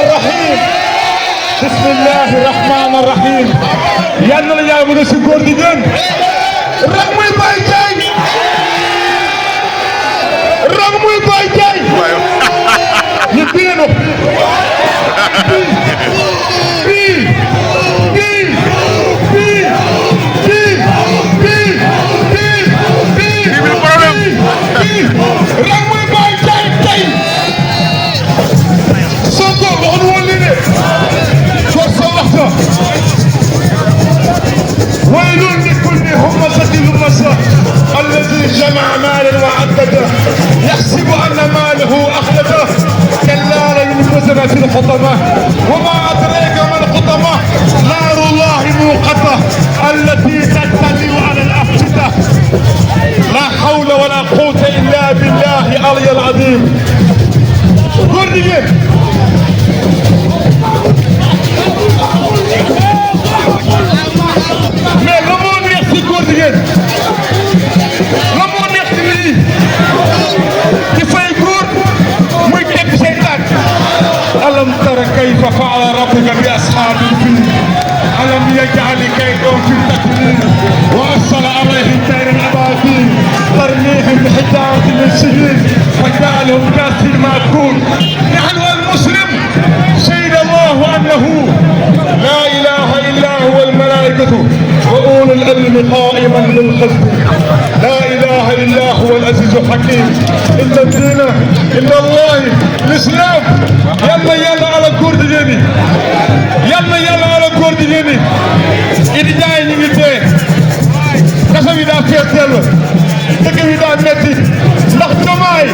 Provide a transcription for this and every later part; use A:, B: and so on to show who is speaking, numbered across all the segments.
A: الرحيم بسم الله الرحمن الرحيم يلا يا ابو سكور ديجن رقمي باي جاي رقمي باي جاي يبينو ويل لكل همزة لمزة الذي جمع مالا وعدده يحسب أن ماله أخلده كلا لينبذن في الحطمة وما أدريك ما الحطمة نار الله موقدة التي تطلع على الأفئدة لا حول ولا قوة إلا بالله العلي العظيم. Mais le monde merci Gourdien. Le monde merci lui. Qui fait gourd, moi qui ai shaytan. Alam tara kayfa fa'ala rabbuka bi ashabil fil. Alam yaj'al kaydahum fi tadlil wa arsala alayhim tayran ababil tarmihim bi hijaratin min sijil faj'alahum ka'sin ma'kul. نحن المسلم شهد الله أنه لا إله إلا هو الملائكة وأولو العلم قائما بالقسط لا إله إلا هو العزيز الحكيم إن الدين إن الله الإسلام يلا يلا على الكرد جيني يلا يلا على الكرد جيني إذا جاي نيجي كسبي دا فيتل تكبي دا متي ndax Diomaye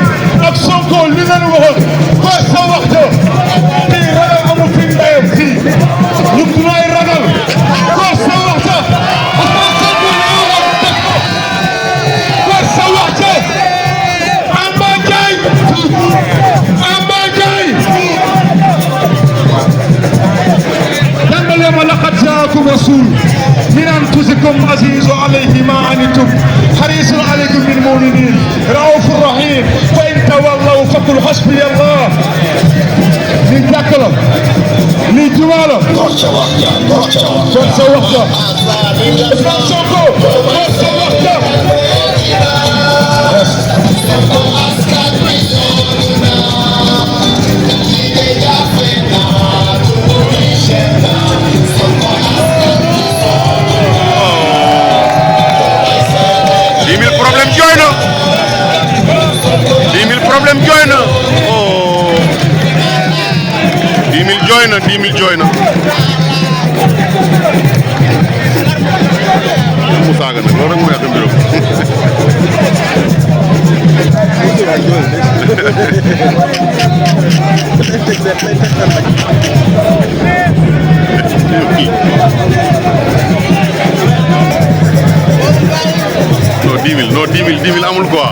A: ak Sonko li leen waxoon ko sa waxtu kii ragal amu fi ndeyam fii ñu may ragal ko sa waxtu Ousmane Sonko li ñu wax def ko sa waxtu Amba Ndiaye dambale ma laqad jaakum rasul من أنفسكم عزيز عليه ما عنتم حريص عليكم بالمؤمنين رؤوف رحيم فإن تولوا فقل حسبي الله من ذكر من جماله فرصة
B: problème jooy na oh 10 000 jooy na 10 000 jooy na mu saaga nag loolu rek mu yàq mbiram non 10 000 amul quoi